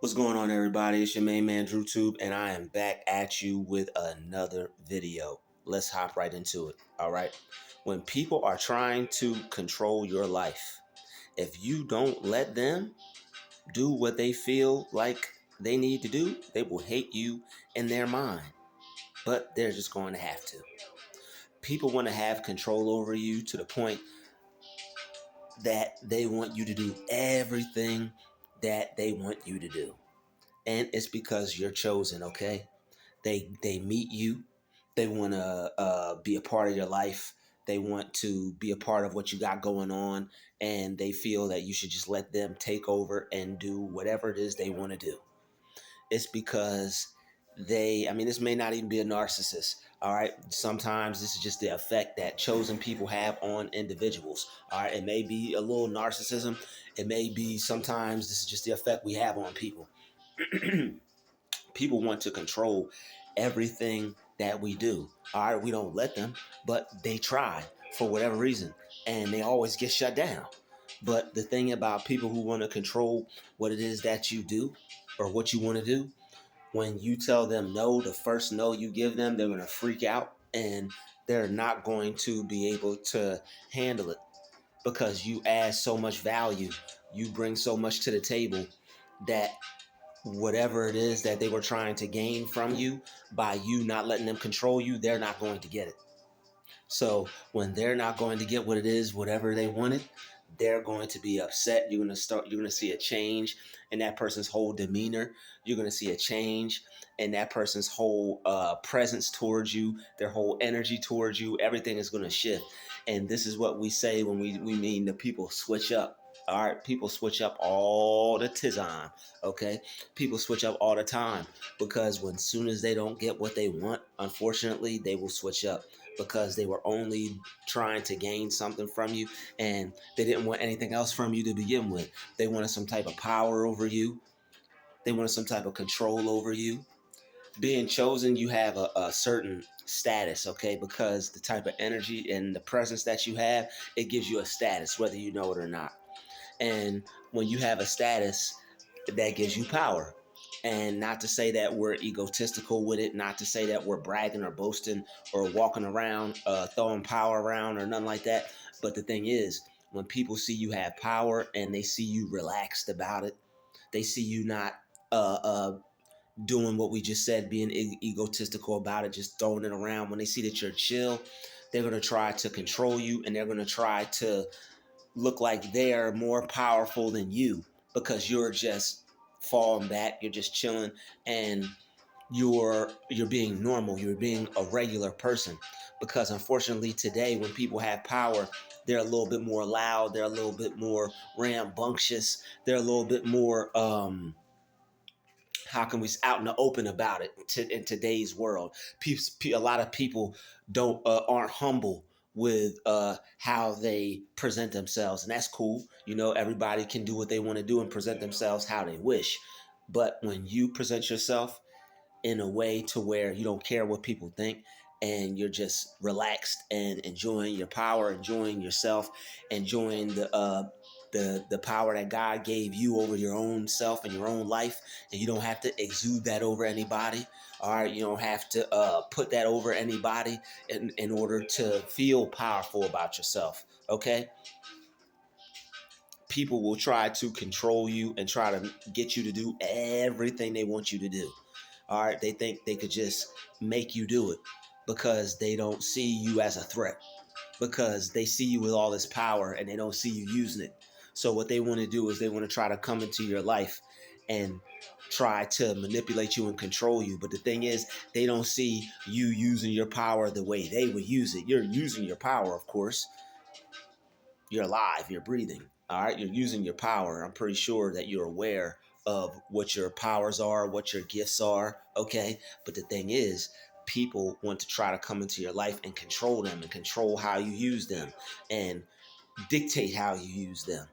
What's going on, everybody? It's your main man, Druuill, and I am back at you with another video. Let's hop right into it. All right. When people are trying to control your life, if you don't let them do what they feel like they need to do, they will hate you in their mind. But they're just going to have to. People want to have control over you to the point that they want you to do everything that they want you to do. And it's because you're chosen, okay? They meet you. They want to be a part of your life. They want to be a part of what you got going on, and they feel that you should just let them take over and do whatever it is they want to do. It's because this may not even be a narcissist. All right. Sometimes this is just the effect that chosen people have on individuals. All right. It may be a little narcissism. It may be sometimes this is just the effect we have on people. People want to control everything that we do. All right, we don't let them, but they try for whatever reason, and they always get shut down. But the thing about people who want to control what it is that you do or what you want to do, when you tell them no, the first no you give them, they're going to freak out and they're not going to be able to handle it because you add so much value, you bring so much to the table that whatever it is that they were trying to gain from you by you not letting them control you, they're not going to get it. So when they're not going to get what it is, whatever they wanted, they're going to be upset. You're going to see a change in that person's whole demeanor. You're going to see a change in that person's whole presence towards you, their whole energy towards you. Everything is going to shift. And this is what we say when we mean the people switch up. All right, people switch up all the time. Okay, people switch up all the time because when soon as they don't get what they want, unfortunately, they will switch up because they were only trying to gain something from you and they didn't want anything else from you to begin with. They wanted some type of power over you. They wanted some type of control over you. Being chosen, you have a certain status, okay? Because the type of energy and the presence that you have, it gives you a status, whether you know it or not. And when you have a status, that gives you power. And not to say that we're egotistical with it, not to say that we're bragging or boasting or walking around, throwing power around or nothing like that. But the thing is, when people see you have power and they see you relaxed about it, they see you not uh, uh, doing what we just said, being egotistical about it, just throwing it around. When they see that you're chill, they're going to try to control you and they're going to try to look like they're more powerful than you because you're just falling back, you're just chilling, and you're being normal, you're being a regular person. Because unfortunately today when people have power, they're a little bit more loud, they're a little bit more rambunctious, they're a little bit more how can we out in the open about it in today's world. A lot of people don't aren't humble with how they present themselves, and that's cool. You know, everybody can do what they want to do and present themselves how they wish. But when you present yourself in a way to where you don't care what people think and you're just relaxed and enjoying your power, enjoying yourself, enjoying the power that God gave you over your own self and your own life, and you don't have to exude that over anybody. All right, you don't have to put that over anybody in order to feel powerful about yourself. Okay, people will try to control you and try to get you to do everything they want you to do. All right, they think they could just make you do it because they don't see you as a threat, because they see you with all this power and they don't see you using it. So what they want to do is they want to try to come into your life and try to manipulate you and control you. But the thing is, they don't see you using your power the way they would use it. You're using your power, of course. You're alive, you're breathing. All right, you're using your power. I'm pretty sure that you're aware of what your powers are, what your gifts are. Okay, but the thing is, people want to try to come into your life and control them and control how you use them and dictate how you use them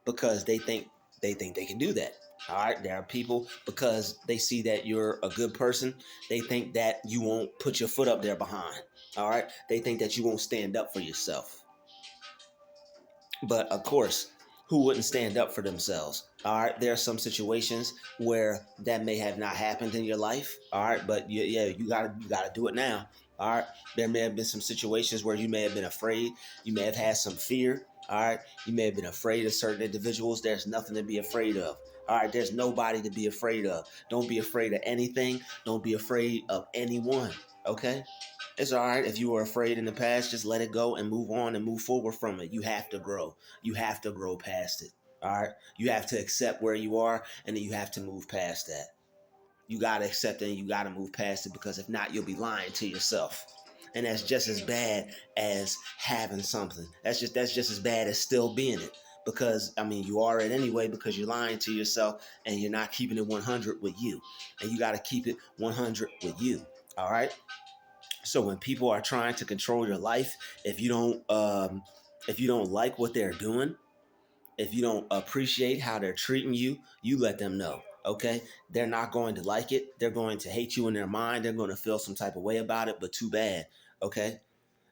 because they can do that. All right, there are people, because they see that you're a good person, they think that you won't put your foot up there behind. All right, they think that you won't stand up for yourself. But of course, who wouldn't stand up for themselves. All right, there are some situations where that may have not happened in your life. All right, but yeah, you gotta do it now. All right, there may have been some situations where you may have been afraid. You may have had some fear. All right, you may have been afraid of certain individuals. There's nothing to be afraid of. All right, there's nobody to be afraid of. Don't be afraid of anything. Don't be afraid of anyone. Okay, it's all right if you were afraid in the past. Just let it go and move on and move forward from it. You have to grow. You have to grow past it. All right. You have to accept where you are, and then you have to move past that. You got to accept it and you got to move past it, because if not, you'll be lying to yourself. And that's just as bad as having something. That's just as bad as still being it. Because I mean, you are it anyway, because you're lying to yourself and you're not keeping it 100 with you. And you got to keep it 100 with you. All right. So when people are trying to control your life, if you don't like what they're doing, if you don't appreciate how they're treating you, you let them know. Okay, they're not going to like it. They're going to hate you in their mind. They're going to feel some type of way about it. But too bad. Okay,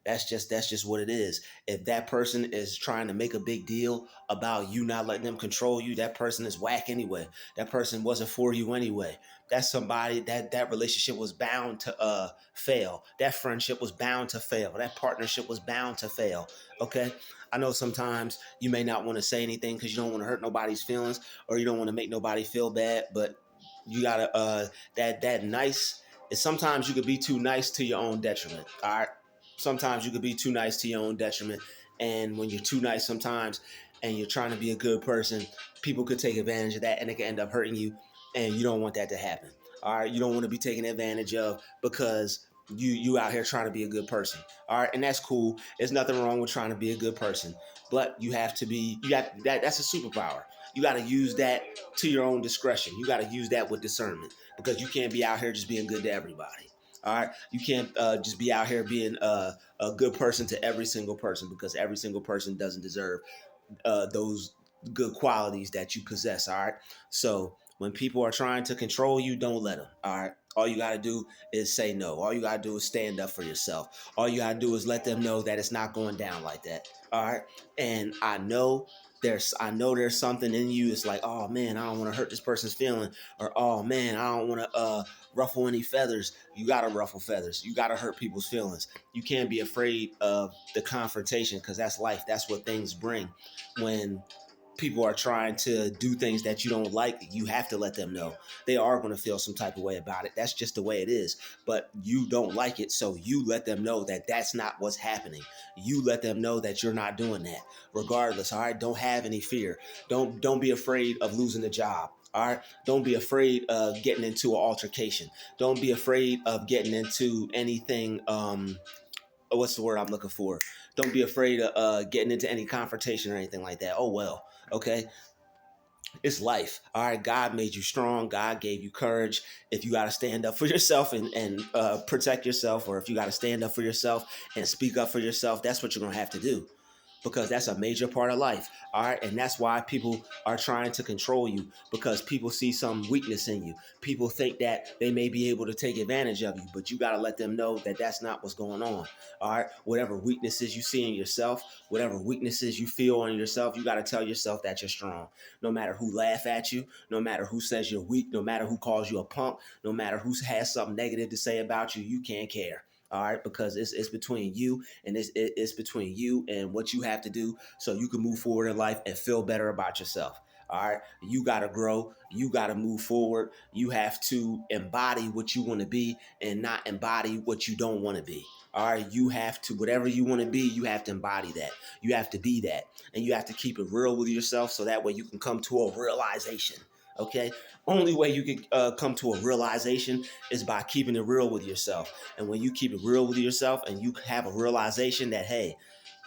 that's just what it is. If that person is trying to make a big deal about you not letting them control you, that person is whack anyway. That person wasn't for you anyway. That's somebody that relationship was bound to fail. That friendship was bound to fail. That partnership was bound to fail. Okay? I know sometimes you may not want to say anything because you don't want to hurt nobody's feelings, or you don't want to make nobody feel bad, but you gotta that nice is, sometimes you could be too nice to your own detriment. All right, sometimes you could be too nice to your own detriment. And when you're too nice sometimes and you're trying to be a good person, people could take advantage of that and it can end up hurting you. And you don't want that to happen. All right. You don't want to be taken advantage of because you out here trying to be a good person. All right. And that's cool. There's nothing wrong with trying to be a good person. But you got that's a superpower. You got to use that to your own discretion. You got to use that with discernment, because you can't be out here just being good to everybody. All right, you can't just be out here being a good person to every single person, because every single person doesn't deserve those good qualities that you possess. All right, so when people are trying to control you, don't let them. All right, all you got to do is say no. All you got to do is stand up for yourself. All you got to do is let them know that it's not going down like that. All right, and I know there's something in you. It's like, oh man, I don't want to hurt this person's feeling, or oh man, I don't want to ruffle any feathers. You gotta ruffle feathers. You gotta hurt people's feelings. You can't be afraid of the confrontation, because that's life. That's what things bring. When people are trying to do things that you don't like, you have to let them know. They are going to feel some type of way about it. That's just the way it is. But you don't like it, so you let them know that that's not what's happening. You let them know that you're not doing that. Regardless, all right? Don't have any fear. Don't be afraid of losing the job. All right. Don't be afraid of getting into an altercation. Don't be afraid of getting into anything. What's the word I'm looking for? Don't be afraid of getting into any confrontation or anything like that. Oh well. Okay, it's life. All right, God made you strong. God gave you courage. If you got to stand up for yourself and protect yourself, or if you got to stand up for yourself and speak up for yourself, that's what you're gonna have to do, because that's a major part of life. All right. And that's why people are trying to control you, because people see some weakness in you. People think that they may be able to take advantage of you, but you got to let them know that that's not what's going on. All right. Whatever weaknesses you see in yourself, whatever weaknesses you feel on yourself, you got to tell yourself that you're strong. No matter who laugh at you, no matter who says you're weak, no matter who calls you a punk, no matter who has something negative to say about you, you can't care. All right, because it's between you, and it's between you and what you have to do so you can move forward in life and feel better about yourself. All right, you got to grow, you got to move forward, you have to embody what you want to be and not embody what you don't want to be. All right, you have to, whatever you want to be, you have to embody that. You have to be that, and you have to keep it real with yourself, so that way you can come to a realization. Okay, only way you can come to a realization is by keeping it real with yourself. And when you keep it real with yourself and you have a realization that, hey,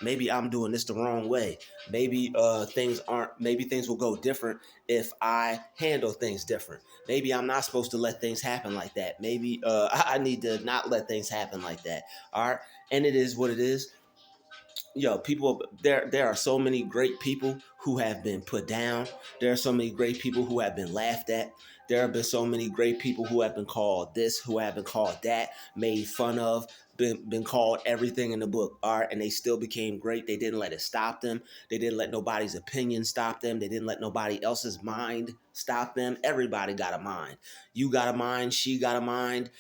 maybe I'm doing this the wrong way. Maybe things will go different if I handle things different. Maybe I'm not supposed to let things happen like that. Maybe I need to not let things happen like that. All right. And it is what it is. People, there are so many great people who have been put down. There are so many great people who have been laughed at. There have been so many great people who have been called this, who have been called that, made fun of, been called everything in the book. All right, and they still became great. They didn't let it stop them. They didn't let nobody's opinion stop them. They didn't let nobody else's mind stop them. Everybody got a mind. You got a mind. She got a mind.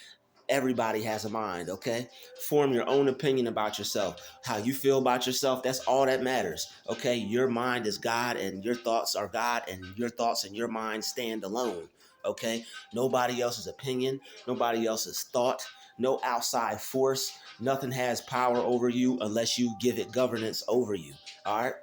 Everybody has a mind, okay? Form your own opinion about yourself. How you feel about yourself, that's all that matters, okay? Your mind is God and your thoughts are God, and your thoughts and your mind stand alone, okay? Nobody else's opinion, nobody else's thought, no outside force, nothing has power over you unless you give it governance over you, all right?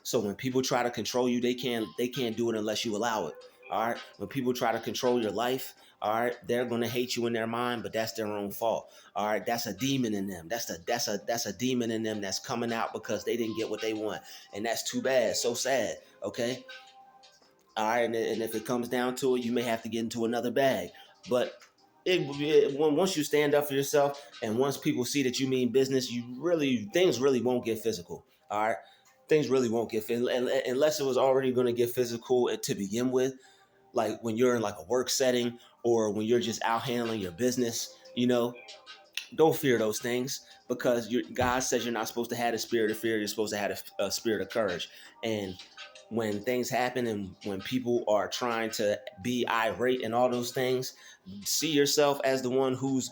So when people try to control you, they can't do it unless you allow it, all right? When people try to control your life, all right, they're gonna hate you in their mind, but that's their own fault. All right, that's a demon in them. That's a demon in them that's coming out because they didn't get what they want, and that's too bad. So sad. Okay, all right, and if it comes down to it, you may have to get into another bag. But once you stand up for yourself, and once people see that you mean business, things really won't get physical. All right, things really won't get physical unless it was already going to get physical to begin with, like when you're in like a work setting or when you're just out handling your business, don't fear those things because God says you're not supposed to have a spirit of fear. You're supposed to have a spirit of courage. And when things happen and when people are trying to be irate and all those things, see yourself as the one who's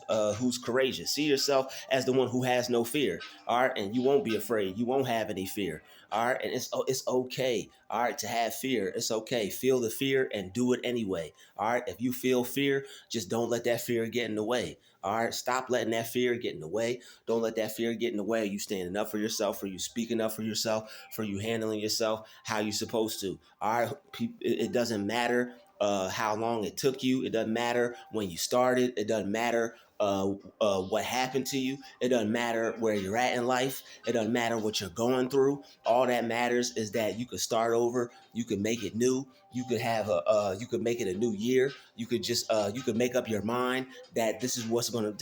courageous. See yourself as the one who has no fear. All right, and you won't be afraid. You won't have any fear. All right, and it's okay. All right, to have fear, it's okay. Feel the fear and do it anyway. All right, if you feel fear, just don't let that fear get in the way. All right, stop letting that fear get in the way. Don't let that fear get in the way. You standing up for yourself, for you speaking up for yourself, for you handling yourself how you're supposed to. All right, it doesn't matter how long it took you. It doesn't matter when you started. It doesn't matter what happened to you. It doesn't matter where you're at in life. It doesn't matter what you're going through. All that matters is that you could start over. You could make it new. You could have you could make it a new year. You could just you could make up your mind that this is what's gonna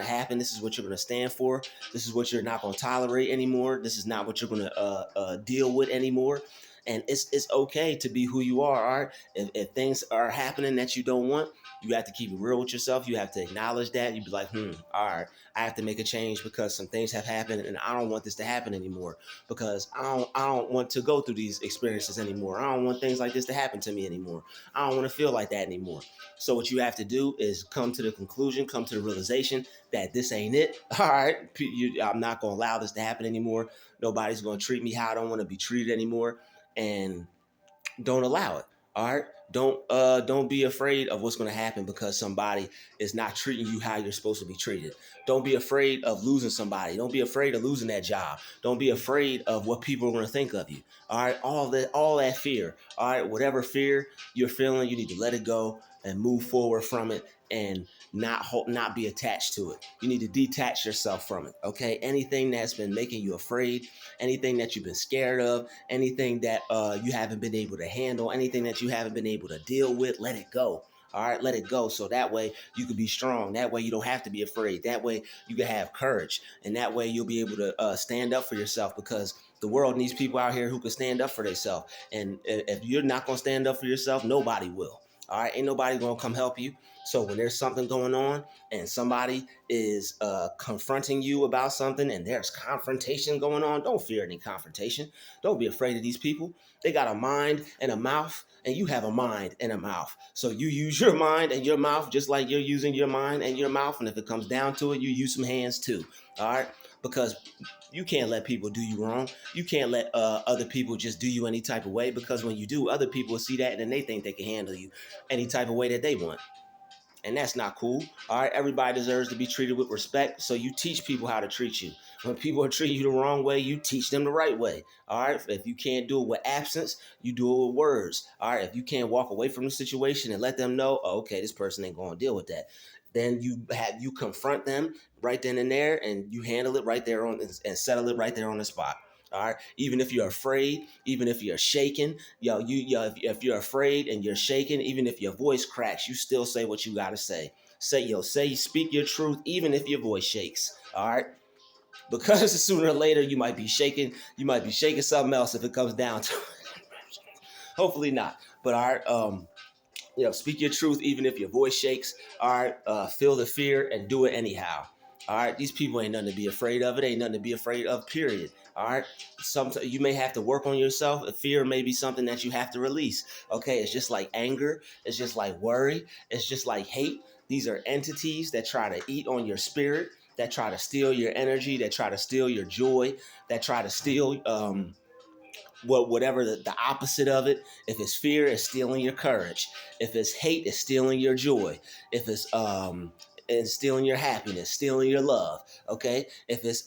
happen. This is what you're gonna stand for. This is what you're not gonna tolerate anymore. This is not what you're gonna deal with anymore. And it's okay to be who you are. All right. If things are happening that you don't want, you have to keep it real with yourself. You have to acknowledge that. You be like, all right, I have to make a change because some things have happened and I don't want this to happen anymore because I don't want to go through these experiences anymore. I don't want things like this to happen to me anymore. I don't want to feel like that anymore. So what you have to do is come to the conclusion, come to the realization that this ain't it. All right, I'm not going to allow this to happen anymore. Nobody's going to treat me how I don't want to be treated anymore, and don't allow it. All right. Don't be afraid of what's going to happen because somebody is not treating you how you're supposed to be treated. Don't be afraid of losing somebody. Don't be afraid of losing that job. Don't be afraid of what people are going to think of you. All right, all that fear. All right, whatever fear you're feeling, you need to let it go and move forward from it and not be attached to it. You need to detach yourself from it. Okay, anything that's been making you afraid, anything that you've been scared of, anything that you haven't been able to handle, anything that you haven't been able to deal with, let it go. All right, let it go. So that way you can be strong. That way you don't have to be afraid. That way you can have courage. And that way you'll be able to stand up for yourself because the world needs people out here who can stand up for themselves. And if you're not going to stand up for yourself, nobody will. All right, ain't nobody going to come help you. So when there's something going on and somebody is confronting you about something and there's confrontation going on, don't fear any confrontation. Don't be afraid of these people. They got a mind and a mouth, and you have a mind and a mouth. So you use your mind and your mouth just like you're using your mind and your mouth. And if it comes down to it, you use some hands too. All right, because you can't let people do you wrong. You can't let other people just do you any type of way because when you do, other people will see that and then they think they can handle you any type of way that they want. And that's not cool. All right, everybody deserves to be treated with respect. So you teach people how to treat you. When people are treating you the wrong way, you teach them the right way. All right, if you can't do it with absence, you do it with words. All right, if you can't walk away from the situation and let them know, oh, okay, this person ain't going to deal with that, then you confront them right then and there, and you handle it right there on and settle it right there on the spot. All right. Even if you're afraid, even if you're shaking, if you're afraid and you're shaking, even if your voice cracks, you still say what you gotta say. Speak your truth, even if your voice shakes. All right. because sooner or later you might be shaking something else if it comes down to it. Hopefully not. But all right, speak your truth even if your voice shakes. All right, feel the fear and do it anyhow. All right, these people ain't nothing to be afraid of. It ain't nothing to be afraid of, period. All right, sometimes you may have to work on yourself. Fear may be something that you have to release. Okay, it's just like anger, it's just like worry, it's just like hate. These are entities that try to eat on your spirit, that try to steal your energy, that try to steal your joy, that try to steal whatever the opposite of it. If it's fear, it's stealing your courage. If it's hate, it's stealing your joy. If it's and stealing your happiness, stealing your love. Okay. If it's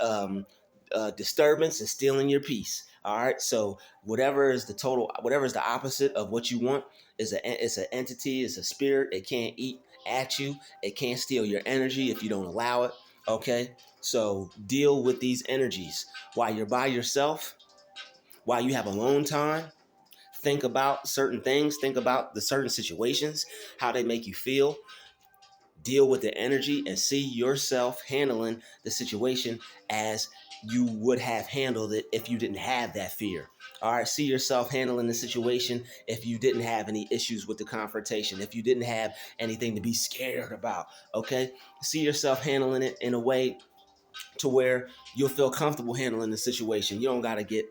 disturbance, it's stealing your peace. All right. So whatever is the opposite of what you want it's an entity, it's a spirit. It can't eat at you. It can't steal your energy if you don't allow it. Okay. So deal with these energies while you're by yourself, while you have alone time. Think about certain things, think about the certain situations, how they make you feel. Deal with the energy and see yourself handling the situation as you would have handled it if you didn't have that fear. All right, see yourself handling the situation if you didn't have any issues with the confrontation, if you didn't have anything to be scared about. Okay, see yourself handling it in a way to where you'll feel comfortable handling the situation. You don't gotta get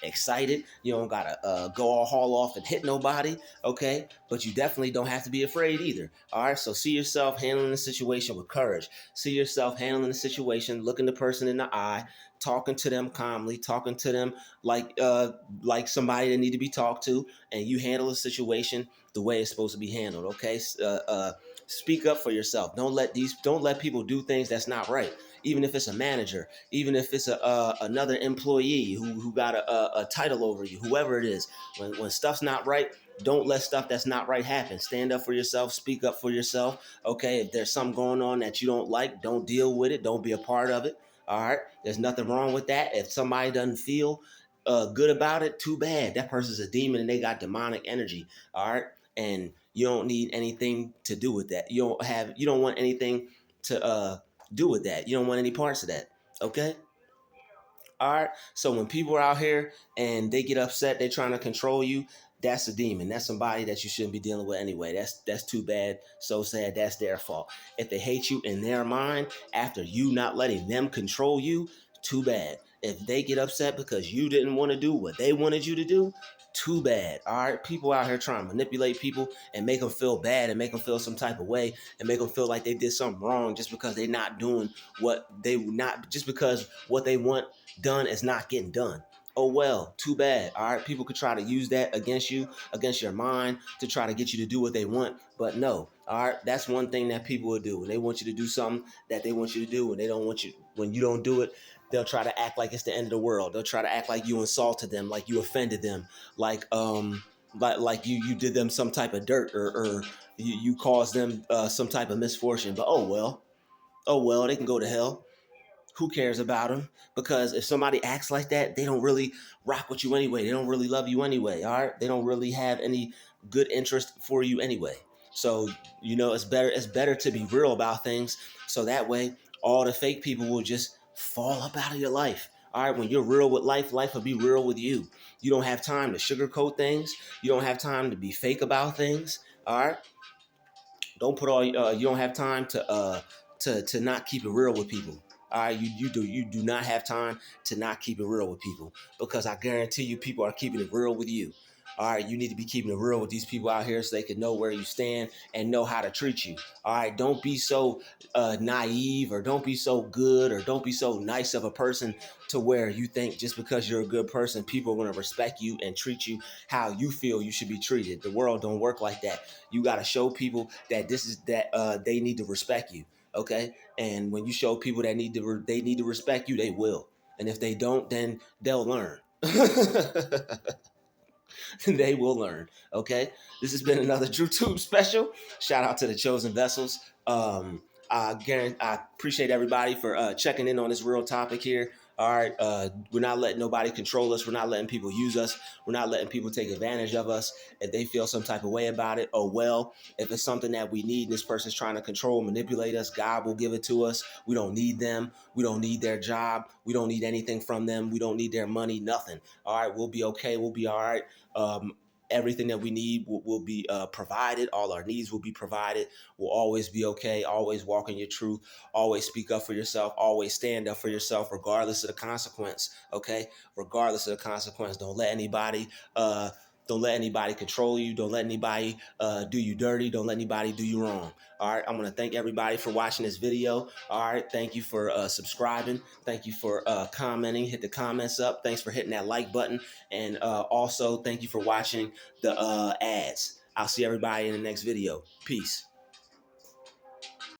excited. You don't gotta go all haul off and hit nobody. Okay, but you definitely don't have to be afraid either. All right, so see yourself handling the situation with courage. See yourself handling the situation, looking the person in the eye, talking to them calmly, talking to them like somebody that need to be talked to, and you handle the situation the way it's supposed to be handled. Okay, speak up for yourself. Don't let people do things that's not right, even if it's a manager, even if it's another employee who got a title over you, whoever it is. When stuff's not right, don't let stuff that's not right happen. Stand up for yourself, speak up for yourself. Okay, if there's something going on that you don't like, don't deal with it. Don't be a part of it. All right, there's nothing wrong with that. If somebody doesn't feel good about it, too bad. That person's a demon and they got demonic energy. All right, and you don't need anything to do with that. You don't want anything to do with that. You don't want any parts of that. Okay? All right. So when people are out here and they get upset, they're trying to control you. That's a demon. That's somebody that you shouldn't be dealing with anyway. That's too bad. So sad. That's their fault. If they hate you in their mind after you not letting them control you, too bad. If they get upset because you didn't want to do what they wanted you to do, too bad. All right. People out here trying to manipulate people and make them feel bad and make them feel some type of way and make them feel like they did something wrong just because they're not doing what they not just because what they want done is not getting done. Oh well, too bad. All right, people could try to use that against you, against your mind, to try to get you to do what they want. But no, all right, that's one thing that people will do when they want you to do something that they want you to do, and they don't want you. When you don't do it, they'll try to act like it's the end of the world. They'll try to act like you insulted them, like you offended them, like you did them some type of dirt or you caused them some type of misfortune. But oh well, they can go to hell. Who cares about them? Because if somebody acts like that, they don't really rock with you anyway. They don't really love you anyway. All right, they don't really have any good interest for you anyway. So it's better to be real about things, so that way all the fake people will just fall up out of your life. All right, when you're real with life, life will be real with you. You don't have time to sugarcoat things. You don't have time to be fake about things. All right, don't put all you don't have time to not keep it real with people. All right, you do not have time to not keep it real with people, because I guarantee you people are keeping it real with you. All right, you need to be keeping it real with these people out here so they can know where you stand and know how to treat you. All right, don't be so naive, or don't be so good, or don't be so nice of a person to where you think just because you're a good person, people are going to respect you and treat you how you feel you should be treated. The world don't work like that. You got to show people that they need to respect you. Okay, and when you show people that they need to respect you, they will. And if they don't, then they'll learn. They will learn. Okay, this has been another DrewTube special. Shout out to the chosen vessels. I appreciate everybody for checking in on this real topic here. All right, we're not letting nobody control us. We're not letting people use us. We're not letting people take advantage of us. If they feel some type of way about it, oh well. If it's something that we need and this person's trying to control, manipulate us, God will give it to us. We don't need them. We don't need their job. We don't need anything from them. We don't need their money, nothing. All right, we'll be okay. We'll be all right. Everything that we need will be provided. All our needs will be provided. We'll always be okay. Always walk in your truth. Always speak up for yourself. Always stand up for yourself, regardless of the consequence. Okay, regardless of the consequence. Uh, don't let anybody control you. Don't let anybody do you dirty. Don't let anybody do you wrong. All right, I'm gonna thank everybody for watching this video. All right, thank you for subscribing. Thank you for commenting. Hit the comments up. Thanks for hitting that like button. And also, thank you for watching the ads. I'll see everybody in the next video. Peace.